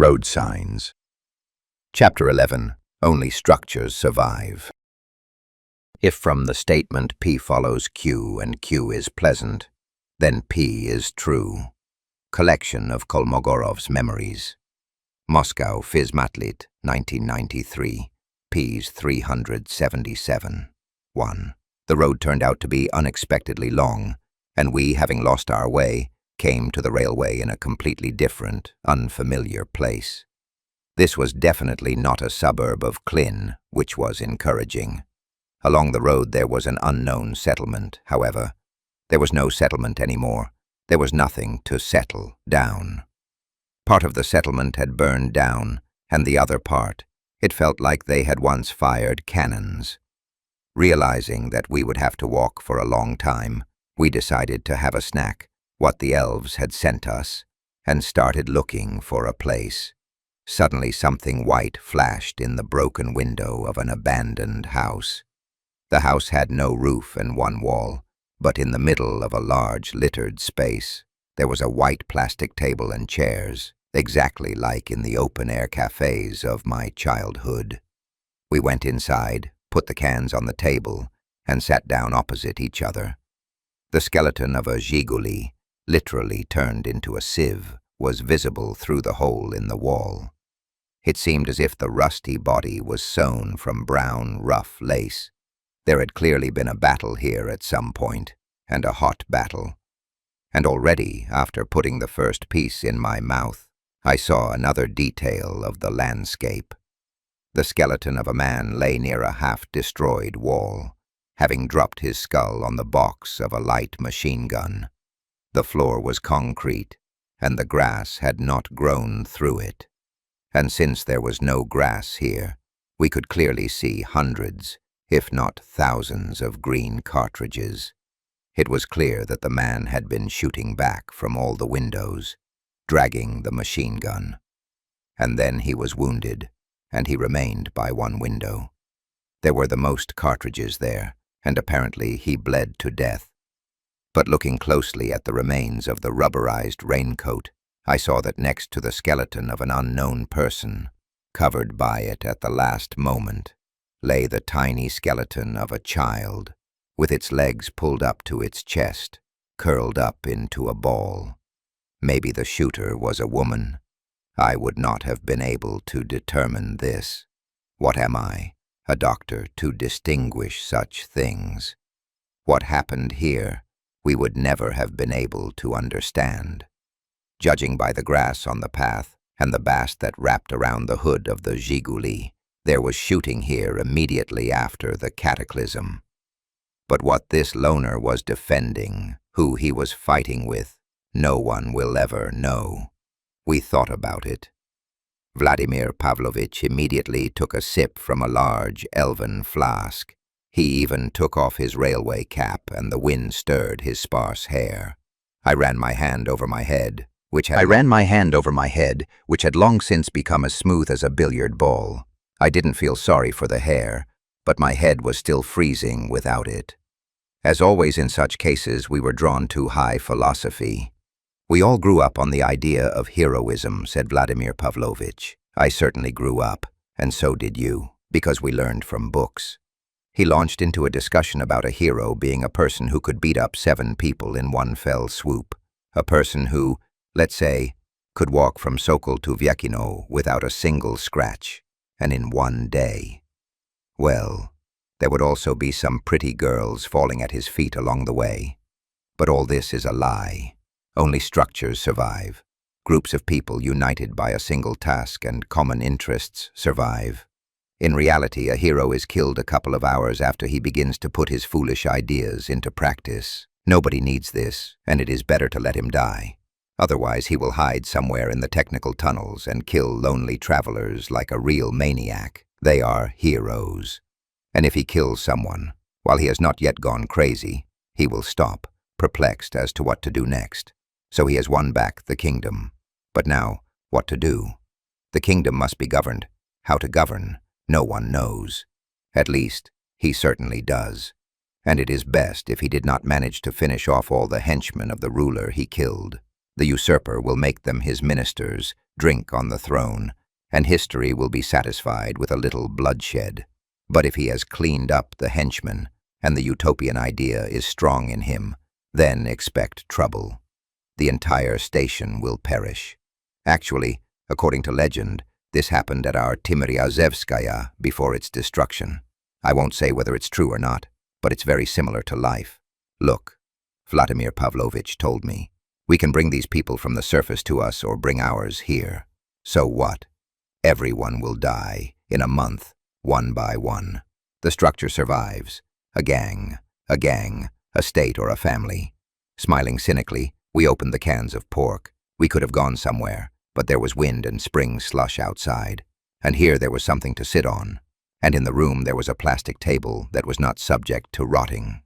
Road signs. Chapter 11. Only structures survive. If from the statement P follows Q and Q is pleasant, then P is true. Collection of Kolmogorov's memories. Moscow Phizmatlit, 1993, Ps 377. 1. The road turned out to be unexpectedly long, and we, having lost our way, came to the railway in a completely different, unfamiliar place. This was definitely not a suburb of Klin, which was encouraging. Along the road there was an unknown settlement, however. There was no settlement anymore. There was nothing to settle down. Part of the settlement had burned down, and the other part, it felt like they had once fired cannons. Realizing that we would have to walk for a long time, we decided to have a snack, what the elves had sent us, and started looking for a place. Suddenly something white flashed in the broken window of an abandoned house. The house had no roof and one wall, but in the middle of a large littered space, there was a white plastic table and chairs, exactly like in the open-air cafes of my childhood. We went inside, put the cans on the table, and sat down opposite each other. The skeleton of a zhiguli, literally turned into a sieve, was visible through the hole in the wall. It seemed as if the rusty body was sewn from brown, rough lace. There had clearly been a battle here at some point, and a hot battle. And already, after putting the first piece in my mouth, I saw another detail of the landscape. The skeleton of a man lay near a half-destroyed wall, having dropped his skull on the box of a light machine gun. The floor was concrete, and the grass had not grown through it. And since there was no grass here, we could clearly see hundreds, if not thousands, of green cartridges. It was clear that the man had been shooting back from all the windows, dragging the machine gun. And then he was wounded, and he remained by one window. There were the most cartridges there, and apparently he bled to death. But looking closely at the remains of the rubberized raincoat, I saw that next to the skeleton of an unknown person, covered by it at the last moment, lay the tiny skeleton of a child, with its legs pulled up to its chest, curled up into a ball. Maybe the shooter was a woman. I would not have been able to determine this. What am I, a doctor, to distinguish such things? What happened here, we would never have been able to understand. Judging by the grass on the path and the bast that wrapped around the hood of the zhiguli, there was shooting here immediately after the cataclysm. But what this loner was defending, who he was fighting with, no one will ever know. We thought about it. Vladimir Pavlovich immediately took a sip from a large elven flask. He even took off his railway cap, and the wind stirred his sparse hair. I ran my hand over my head, which had long since become as smooth as a billiard ball. I didn't feel sorry for the hair, but my head was still freezing without it. As always in such cases, we were drawn to high philosophy. We all grew up on the idea of heroism, said Vladimir Pavlovich. I certainly grew up, and so did you, because we learned from books. He launched into a discussion about a hero being a person who could beat up 7 people in one fell swoop. A person who, let's say, could walk from Sokol to Vyakino without a single scratch, and in one day. Well, there would also be some pretty girls falling at his feet along the way. But all this is a lie. Only structures survive. Groups of people united by a single task and common interests survive. In reality, a hero is killed a couple of hours after he begins to put his foolish ideas into practice. Nobody needs this, and it is better to let him die. Otherwise, he will hide somewhere in the technical tunnels and kill lonely travelers like a real maniac. They are heroes. And if he kills someone, while he has not yet gone crazy, he will stop, perplexed as to what to do next. So he has won back the kingdom. But now, what to do? The kingdom must be governed. How to govern? No one knows. At least, he certainly does. And it is best if he did not manage to finish off all the henchmen of the ruler he killed. The usurper will make them his ministers, drink on the throne, and history will be satisfied with a little bloodshed. But if he has cleaned up the henchmen, and the utopian idea is strong in him, then expect trouble. The entire station will perish. Actually, according to legend, this happened at our Timiriazevskaya before its destruction. I won't say whether it's true or not, but it's very similar to life. Look, Vladimir Pavlovich told me, we can bring these people from the surface to us or bring ours here. So what? Everyone will die, in a month, one by one. The structure survives. A gang, a state or a family. Smiling cynically, we opened the cans of pork. We could have gone somewhere, but there was wind and spring slush outside. And here there was something to sit on. And in the room there was a plastic table that was not subject to rotting.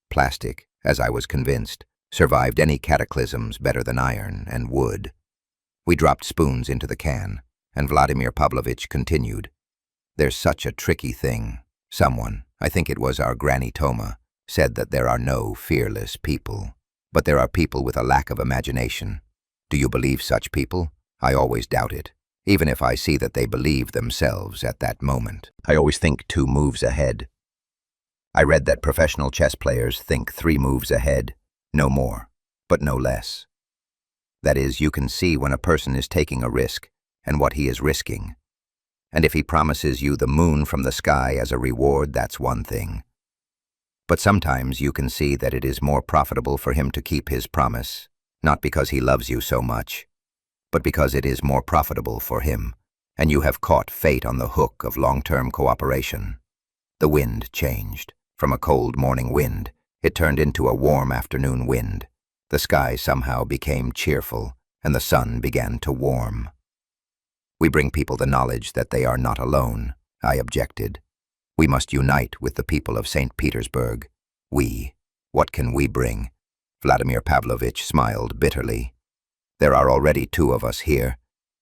Plastic, as I was convinced, survived any cataclysms better than iron and wood. We dropped spoons into the can, and Vladimir Pavlovich continued. There's such a tricky thing. Someone, I think it was our Granny Toma, said that there are no fearless people. But there are people with a lack of imagination. Do you believe such people? I always doubt it, even if I see that they believe themselves at that moment. I always think 2 moves ahead. I read that professional chess players think 3 moves ahead, no more, but no less. That is, you can see when a person is taking a risk and what he is risking. And if he promises you the moon from the sky as a reward, that's one thing. But sometimes you can see that it is more profitable for him to keep his promise, not because he loves you so much, but because it is more profitable for him, and you have caught fate on the hook of long-term cooperation. The wind changed. From a cold morning wind, it turned into a warm afternoon wind. The sky somehow became cheerful, and the sun began to warm. We bring people the knowledge that they are not alone, I objected. We must unite with the people of St. Petersburg. We. What can we bring? Vladimir Pavlovich smiled bitterly. There are already 2 of us here,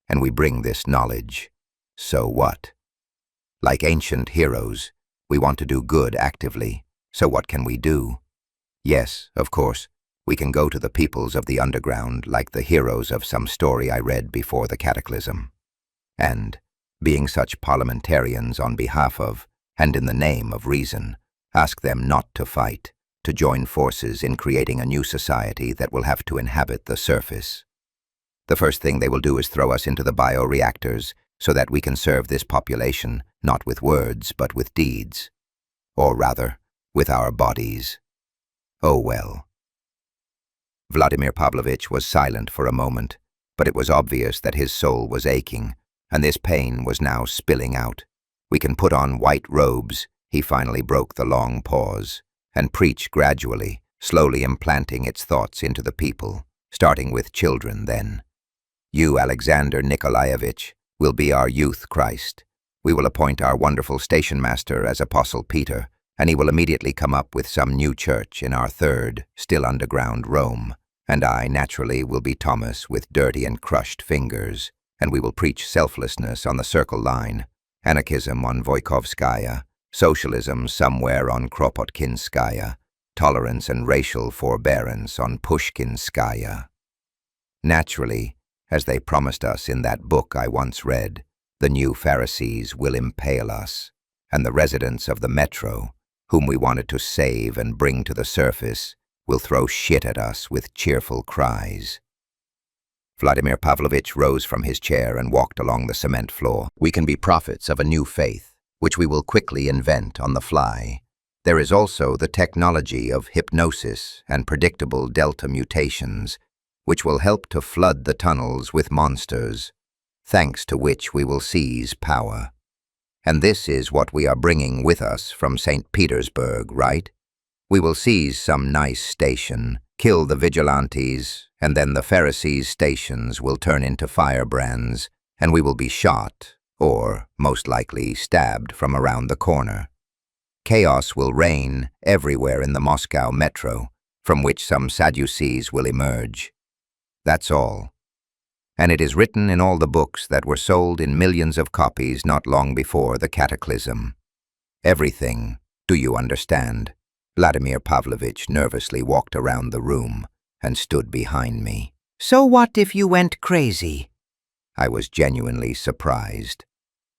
and we bring this knowledge. So what? Like ancient heroes, we want to do good actively. So what can we do? Yes, of course, we can go to the peoples of the underground like the heroes of some story I read before the cataclysm. And, being such parliamentarians on behalf of, and in the name of reason, ask them not to fight, to join forces in creating a new society that will have to inhabit the surface. The first thing they will do is throw us into the bioreactors so that we can serve this population, not with words, but with deeds. Or rather, with our bodies. Oh well. Vladimir Pavlovich was silent for a moment, but it was obvious that his soul was aching, and this pain was now spilling out. We can put on white robes, he finally broke the long pause, and preach gradually, slowly implanting its thoughts into the people, starting with children then. You, Alexander Nikolaevich, will be our youth Christ. We will appoint our wonderful station master as Apostle Peter, and he will immediately come up with some new church in our 3rd, still underground Rome. And I, naturally, will be Thomas with dirty and crushed fingers, and we will preach selflessness on the Circle Line, anarchism on Voikovskaya, socialism somewhere on Kropotkinskaya, tolerance and racial forbearance on Pushkinskaya. Naturally, as they promised us in that book I once read, the new Pharisees will impale us, and the residents of the metro, whom we wanted to save and bring to the surface, will throw shit at us with cheerful cries. Vladimir Pavlovich rose from his chair and walked along the cement floor. We can be prophets of a new faith, which we will quickly invent on the fly. There is also the technology of hypnosis and predictable delta mutations, which will help to flood the tunnels with monsters, thanks to which we will seize power. And this is what we are bringing with us from St. Petersburg, right? We will seize some nice station, kill the vigilantes, and then the Pharisees' stations will turn into firebrands, and we will be shot, or, most likely, stabbed from around the corner. Chaos will reign everywhere in the Moscow metro, from which some Sadducees will emerge. That's all. And it is written in all the books that were sold in millions of copies not long before the cataclysm. Everything, do you understand? Vladimir Pavlovich nervously walked around the room and stood behind me. So what if you went crazy? I was genuinely surprised.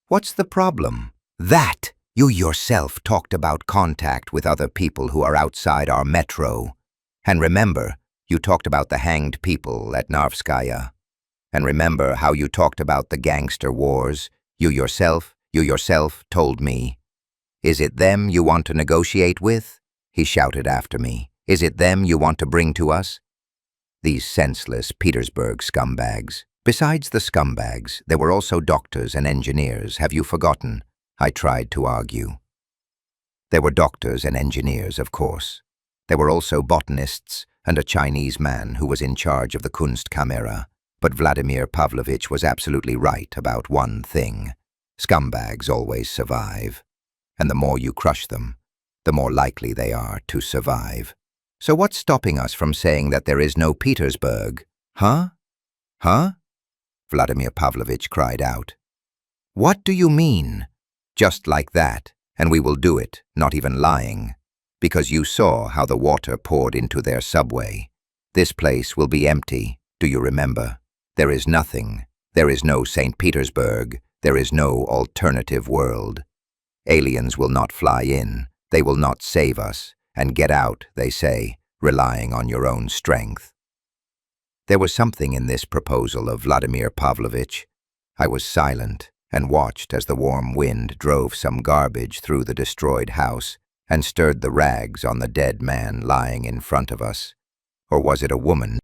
What's the problem? That you yourself talked about contact with other people who are outside our metro. And remember, you talked about the hanged people at Narvskaya. And remember how you talked about the gangster wars. You yourself told me. Is it them you want to negotiate with? He shouted after me. Is it them you want to bring to us? These senseless Petersburg scumbags. Besides the scumbags, there were also doctors and engineers. Have you forgotten? I tried to argue. There were doctors and engineers, of course. There were also botanists and a Chinese man who was in charge of the Kunstkamera. But Vladimir Pavlovich was absolutely right about one thing. Scumbags always survive. And the more you crush them, the more likely they are to survive. So what's stopping us from saying that there is no Petersburg? Huh? Huh? Vladimir Pavlovich cried out. What do you mean? Just like that, and we will do it, not even lying. Because you saw how the water poured into their subway. This place will be empty, do you remember? There is nothing. There is no St. Petersburg. There is no alternative world. Aliens will not fly in. They will not save us. And get out, they say, relying on your own strength. There was something in this proposal of Vladimir Pavlovich. I was silent and watched as the warm wind drove some garbage through the destroyed house and stirred the rags on the dead man lying in front of us. Or was it a woman?